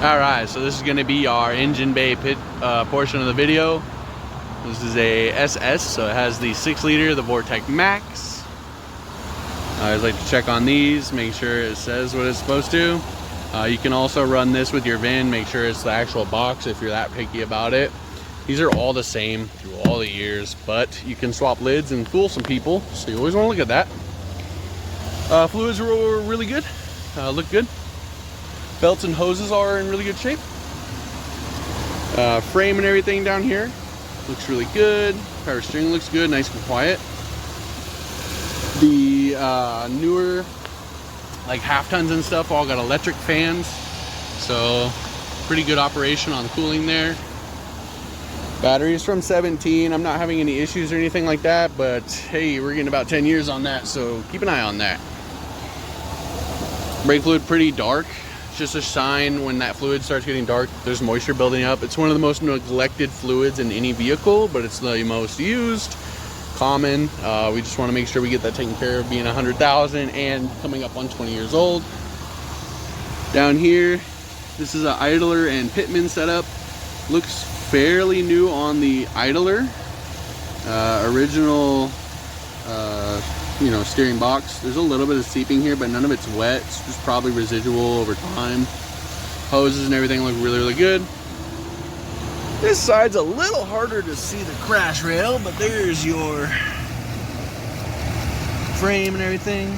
Alright, so this is going to be our engine bay pit portion of the video. This is a SS, so it has the 6-liter, the Vortec Max. I always like to check on these, make sure it says what it's supposed to. You can also run this with your VIN, make sure it's the actual box if you're that picky about it. These are all the same through all the years, but you can swap lids and fool some people, so you always want to look at that. Fluids were really good, look good. Belts and hoses are in really good shape. Frame and everything down here looks really good. Power steering looks good, nice and quiet. The newer, like half tons and stuff, all got electric fans, so pretty good operation on cooling there. Batteries from 17. I'm not having any issues or anything like that, but hey, we're getting about 10 years on that, so keep an eye on that. Brake fluid pretty dark. It's just a sign when that fluid starts getting dark, there's moisture building up. It's one of the most neglected fluids in any vehicle, but it's the most used, common. We just want to make sure we get that taken care of, being 100,000 and coming up on 20 years old. Down here, this is an idler and pitman setup. Looks fairly new on the idler. Original steering box. There's a little bit of seeping here, but none of it's wet. It's just probably residual over time. Hoses and everything look really good. This side's a little harder to see the crash rail, but there's your frame and everything.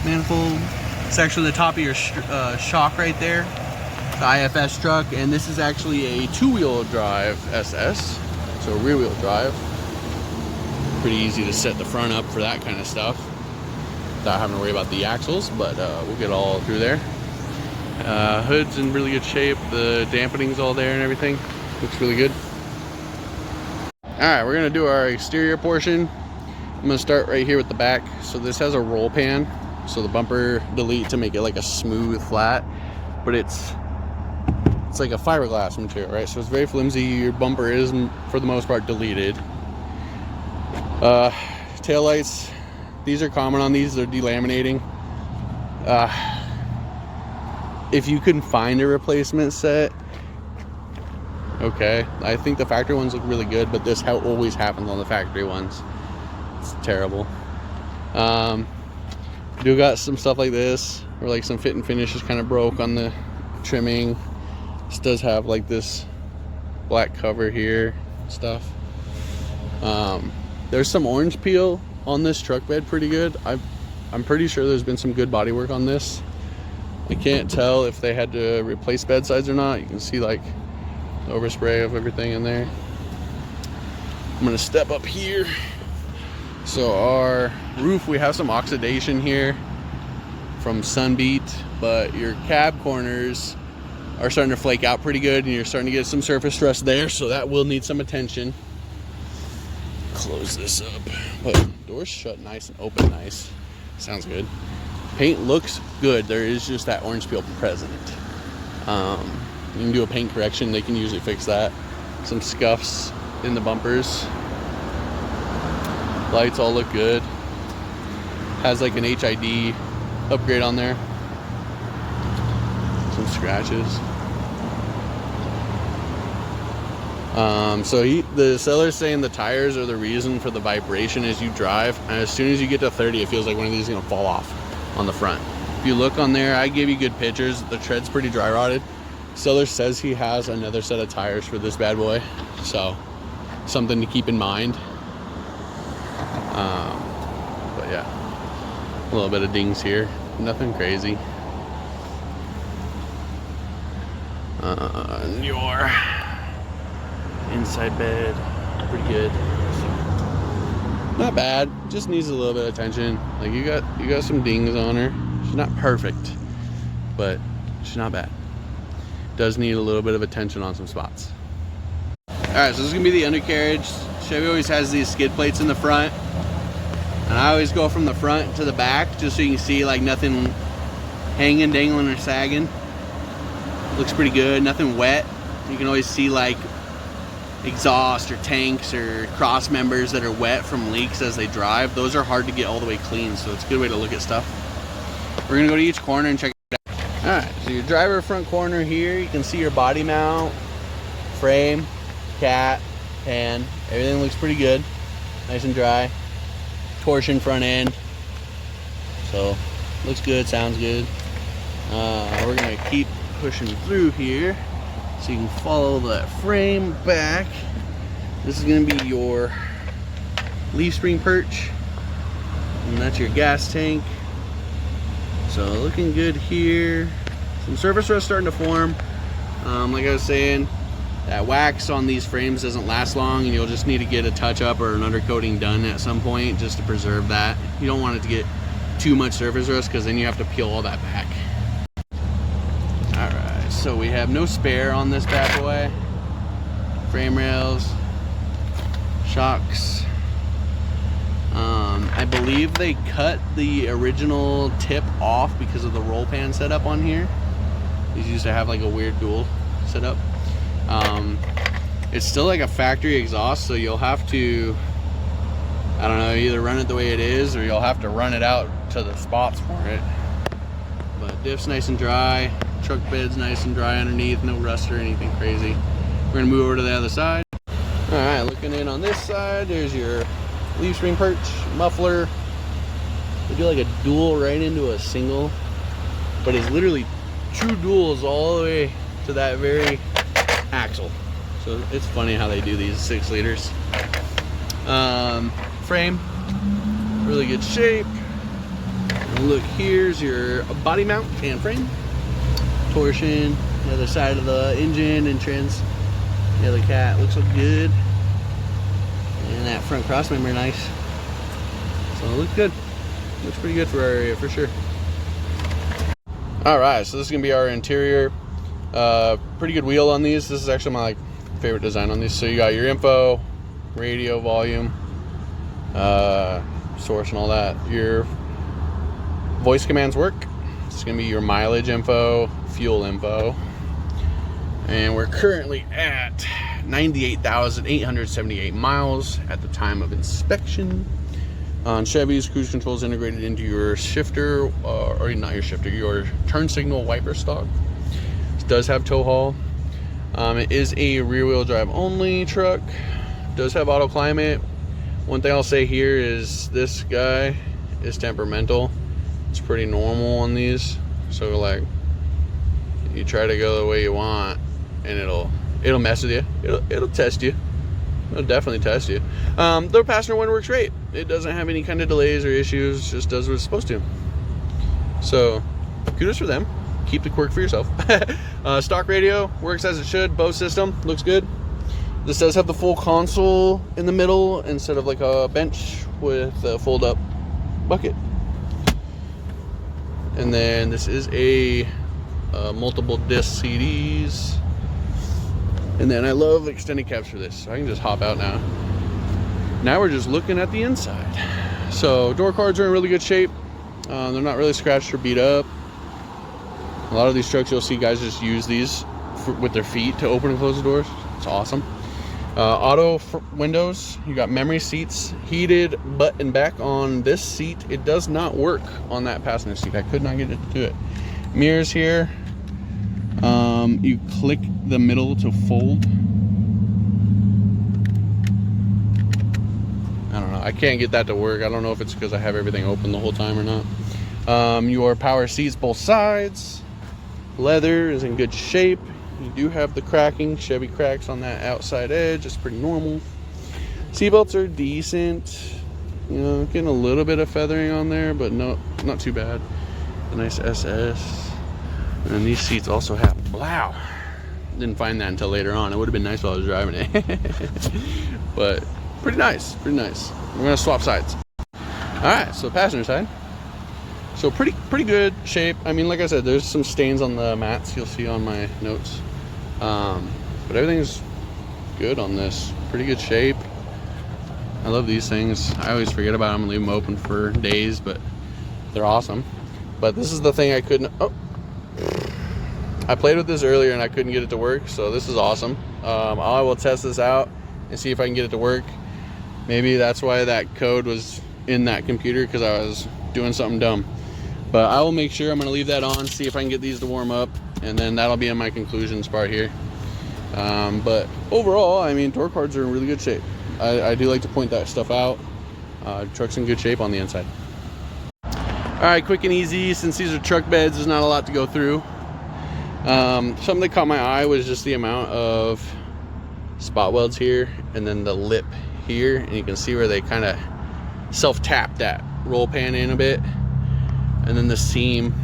Manifold. It's actually the top of your shock right there. The IFS truck, and this is actually a 2-wheel drive SS, so rear wheel drive. Pretty easy to set the front up for that kind of stuff without having to worry about the axles, but we'll get all through there. Hood's in really good shape. The dampening's all there and everything. Looks really good. Alright, we're gonna do our exterior portion. I'm gonna start right here with the back. So this has a roll pan, so the bumper delete to make it like a smooth flat, but it's like a fiberglass material, right? So it's very flimsy. Your bumper is for the most part deleted. Tail lights, these are common on these. They're delaminating. If you can find a replacement set, okay. I think the factory ones look really good, but this always happens on the factory ones. It's terrible. Do got some stuff like this, or like some fit and finish is kind of broke on the trimming. This does have like this black cover here stuff. There's some orange peel on this truck bed, pretty good. I'm pretty sure there's been some good body work on this. I can't tell if they had to replace bed sides or not. You can see like the overspray of everything in there. I'm gonna step up here. So our roof, we have some oxidation here from sunbeat, but your cab corners are starting to flake out pretty good, and you're starting to get some surface rust there, so that will need some attention. Close this up, but doors shut nice and open nice. Sounds good. Paint looks good. There is just that orange peel present. You can do a paint correction. They can usually fix that. Some scuffs in the bumpers. Lights all look good. Has like an HID upgrade on there. Some scratches. So the seller's saying the tires are the reason for the vibration as you drive. And as soon as you get to 30, it feels like one of these is gonna fall off on the front. If you look on there, I gave you good pictures. The tread's pretty dry rotted. Seller says he has another set of tires for this bad boy, so something to keep in mind. But yeah, a little bit of dings here, nothing crazy. Your inside bed, pretty good. Not bad, just needs a little bit of attention. Like you got some dings on her. She's not perfect, but she's not bad. Does need a little bit of attention on some spots. Alright, so this is gonna be the undercarriage. Chevy always has these skid plates in the front, and I always go from the front to the back just so you can see like nothing hanging, dangling, or sagging. Looks pretty good, nothing wet. You can always see like exhaust or tanks or cross members that are wet from leaks as they drive. Those are hard to get all the way clean, so it's a good way to look at stuff. We're gonna go to each corner and check it out. Alright, so your driver front corner here, you can see your body mount, frame, cat, pan. Everything looks pretty good. Nice and dry. Torsion front end. So, looks good, sounds good. We're going to keep pushing through here so you can follow that frame back. This is going to be your leaf spring perch. And that's your gas tank. So looking good here. Some surface rust starting to form. Like I was saying, that wax on these frames doesn't last long, and you'll just need to get a touch up or an undercoating done at some point just to preserve that. You don't want it to get too much surface rust because then you have to peel all that back. Alright, so we have no spare on this bad boy. Frame rails, shocks. I believe they cut the original tip off because of the roll pan setup on here. These used to have like a weird dual setup. It's still like a factory exhaust, so you'll have to, I don't know, either run it the way it is or you'll have to run it out to the spots for it. But diff's nice and dry, truck bed's nice and dry underneath, no rust or anything crazy. We're gonna move over to the other side. All right, looking in on this side, there's your leaf spring perch, muffler. They do like a dual right into a single, but it's literally two duals all the way to that very axle. So it's funny how they do these 6 liters. Frame, really good shape. And look, here's your body mount and frame. Torsion, the other side of the engine and trans. The other cat looks good. And that front cross member, nice. So it looks good. Looks pretty good for our area for sure. Alright, so this is gonna be our interior. Pretty good wheel on these. This is actually my favorite design on these. So you got your info, radio, volume, source and all that. Your voice commands work. It's gonna be your mileage info, fuel info. And we're currently at 98,878 miles at the time of inspection. On Chevys, cruise control is integrated into your shifter, or not your shifter, your turn signal wiper stock. It does have tow haul. It is a rear wheel drive only truck. It does have auto climate. One thing I'll say here is this guy is temperamental. It's pretty normal on these. So like, you try to go the way you want and it'll mess with you. It'll test you. It'll definitely test you. The passenger one works great. It doesn't have any kind of delays or issues. Just does what it's supposed to. So kudos for them. Keep the quirk for yourself. Stock radio works as it should. Bose system looks good. This does have the full console in the middle instead of like a bench with a fold up bucket. And then this is a multiple disc CDs. And then I love extended cabs for this, so I can just hop out now. Now we're just looking at the inside. So door cards are in really good shape. They're not really scratched or beat up. A lot of these trucks you'll see guys just use these with their feet to open and close the doors. It's awesome. Auto windows. You got memory seats, heated butt and back on this seat. It does not work on that passenger seat. I could not get it to do it. Mirrors here. You click the middle to fold. I don't know. I can't get that to work. I don't know if it's because I have everything open the whole time or not. Your power seats both sides. Leather is in good shape. You do have the cracking, Chevy cracks on that outside edge. It's pretty normal. Seatbelts are decent. You know, getting a little bit of feathering on there, but no, not too bad. A nice SS. And these seats also have, wow. Didn't find that until later on. It would have been nice while I was driving it. But pretty nice, pretty nice. We're gonna swap sides. All right, so passenger side. So pretty good shape. I mean, like I said, there's some stains on the mats you'll see on my notes. But everything's good on this. Pretty good shape. I love these things. I always forget about them and leave them open for days, but they're awesome. But this is the thing I couldn't, I played with this earlier and I couldn't get it to work, so this is awesome. I will test this out and see if I can get it to work. Maybe that's why that code was in that computer, because I was doing something dumb. But I will make sure, I'm going to leave that on, see if I can get these to warm up, and then that'll be in my conclusions part here. But overall, I mean, door cards are in really good shape. I do like to point that stuff out. Truck's in good shape on the inside. All right, quick and easy. Since these are truck beds, there's not a lot to go through. Something that caught my eye was just the amount of spot welds here, and then the lip here, and you can see where they kind of self-tap that roll pan in a bit, and then the seam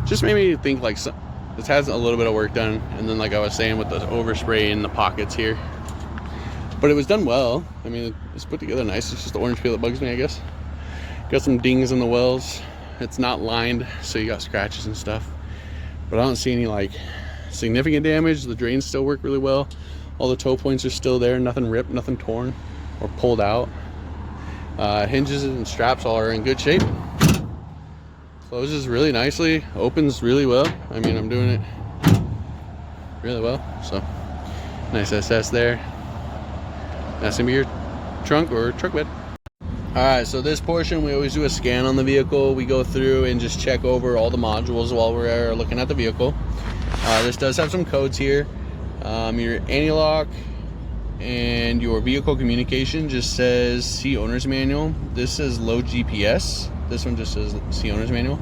just made me think like this has a little bit of work done. And then, like I was saying, with the overspray in the pockets here, but it was done well. I mean, it's put together nice. It's just the orange peel that bugs me, I guess. Got some dings in the wells. It's not lined, so you got scratches and stuff, but I don't see any like significant damage. The drains still work really well. All the toe points are still there, nothing ripped, nothing torn or pulled out. Hinges and straps all are in good shape. Closes really nicely, opens really well. I mean, I'm doing it really well. So nice SS there. That's gonna be your trunk or truck bed. All right, so this portion, we always do a scan on the vehicle. We go through and just check over all the modules while we're looking at the vehicle. This does have some codes here. Your anti-lock and your vehicle communication just says see owner's manual. This says low GPS. This one just says see owner's manual.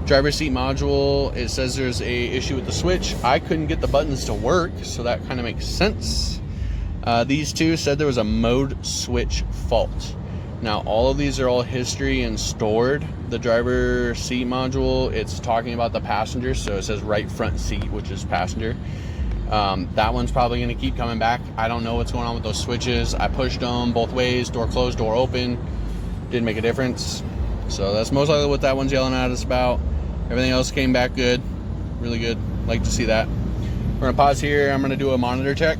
Driver's seat module, it says there's a issue with the switch. I couldn't get the buttons to work, so that kind of makes sense. These two said there was a mode switch fault. Now, all of these are all history and stored. The driver seat module, it's talking about the passenger, so it says right front seat, which is passenger. That one's probably going to keep coming back. I don't know what's going on with those switches. I pushed them both ways, door closed, door open. Didn't make a difference. So that's most likely what that one's yelling at us about. Everything else came back good, really good. Like to see that. We're going to pause here. I'm going to do a monitor check.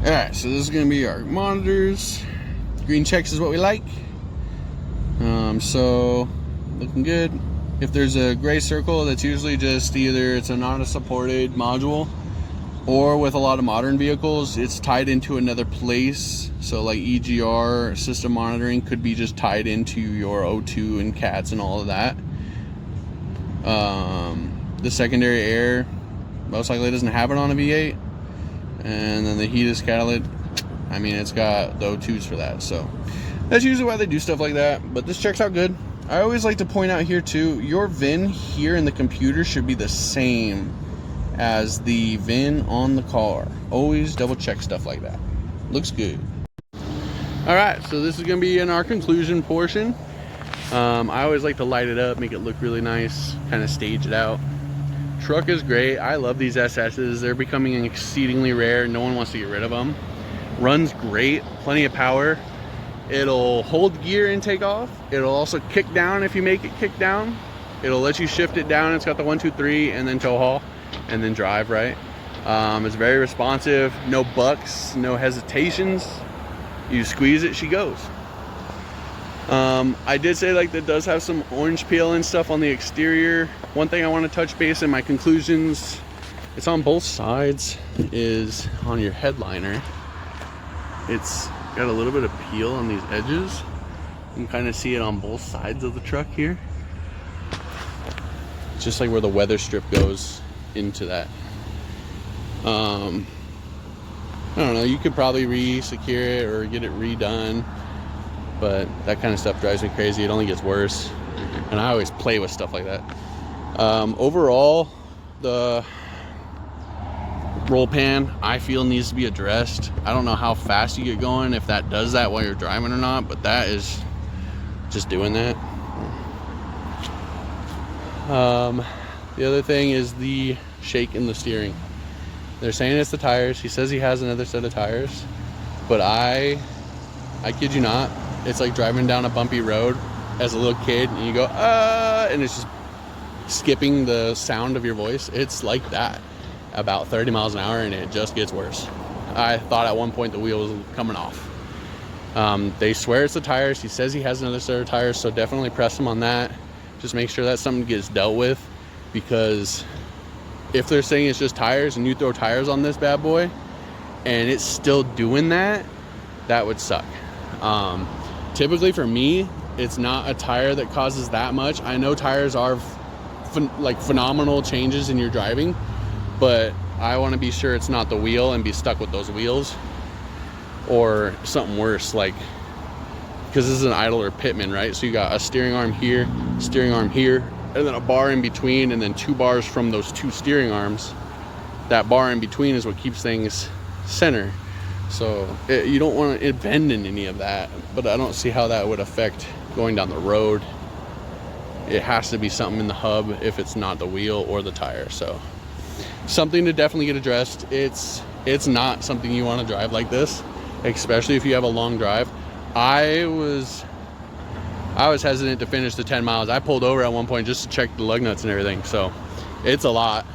All right, so this is going to be our monitors. Green checks is what we like. So looking good. If there's a gray circle, that's usually just either it's not a supported module, or with a lot of modern vehicles, it's tied into another place. So like EGR system monitoring could be just tied into your O2 and CATs and all of that. The secondary air most likely doesn't have it on a V8, and then the heat is catalytic. I mean, it's got the O2s for that, so that's usually why they do stuff like that. But this checks out good. I always like to point out here too, your VIN here in the computer should be the same as the VIN on the car. Always double check stuff like that. Looks good. All right, so this is gonna be in our conclusion portion. I always like to light it up, make it look really nice, kind of stage it out. Truck is great. I love these SS's. They're becoming exceedingly rare. No one wants to get rid of them. Runs great, plenty of power. It'll hold gear and take off. It'll also kick down if you make it kick down. It'll let you shift it down. It's got the 1, 2, 3 and then tow haul and then drive, right? It's very responsive, no bucks, no hesitations. You squeeze it, she goes. I did say like that does have some orange peel and stuff on the exterior. One thing I want to touch base in my conclusions, it's on both sides, is on your headliner. It's got a little bit of peel on these edges. You can kind of see it on both sides of the truck here. It's just like where the weather strip goes into that. I don't know, you could probably re-secure it or get it redone, but that kind of stuff drives me crazy. It only gets worse, and I always play with stuff like that. Overall, the roll pan I feel needs to be addressed. I don't know how fast you get going, if that does that while you're driving or not, but that is just doing that. The other thing is the shake in the steering. They're saying it's the tires. He says he has another set of tires, but I kid you not, it's like driving down a bumpy road as a little kid and you go and it's just skipping the sound of your voice. It's like that about 30 miles an hour, and it just gets worse. I thought at one point the wheel was coming off. They swear it's the tires. He says he has another set of tires, so definitely press him on that. Just make sure that something gets dealt with, because if they're saying it's just tires and you throw tires on this bad boy and it's still doing that, that would suck. Typically for me, it's not a tire that causes that much. I know tires are phenomenal changes in your driving, but I want to be sure it's not the wheel and be stuck with those wheels, or something worse, like, because this is an idler pitman, right? So you got a steering arm here, and then a bar in between, and then 2 bars from those 2 steering arms. That bar in between is what keeps things center. So you don't want to bend in any of that, but I don't see how that would affect going down the road. It has to be something in the hub if it's not the wheel or the tire. So something to definitely get addressed. It's not something you want to drive like this, especially if you have a long drive. I was hesitant to finish the 10 miles. I pulled over at one point just to check the lug nuts and everything. So it's a lot,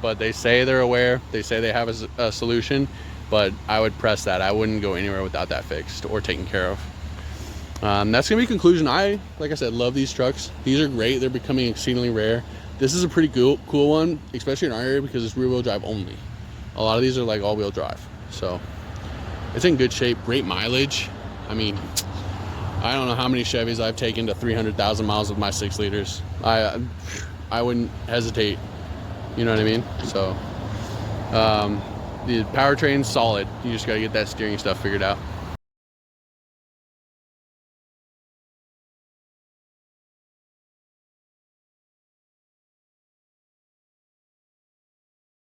but they say they're aware. They say they have a solution, but I would press that. I wouldn't go anywhere without that fixed or taken care of. That's gonna be conclusion. Like I said, love these trucks. These are great. They're becoming exceedingly rare. This is a pretty cool one, especially in our area, because it's rear wheel drive only. A lot of these are like all wheel drive. So it's in good shape, great mileage. I mean, I don't know how many Chevys I've taken to 300,000 miles with my 6 liters. I wouldn't hesitate, you know what I mean? So the powertrain's solid. You just gotta get that steering stuff figured out.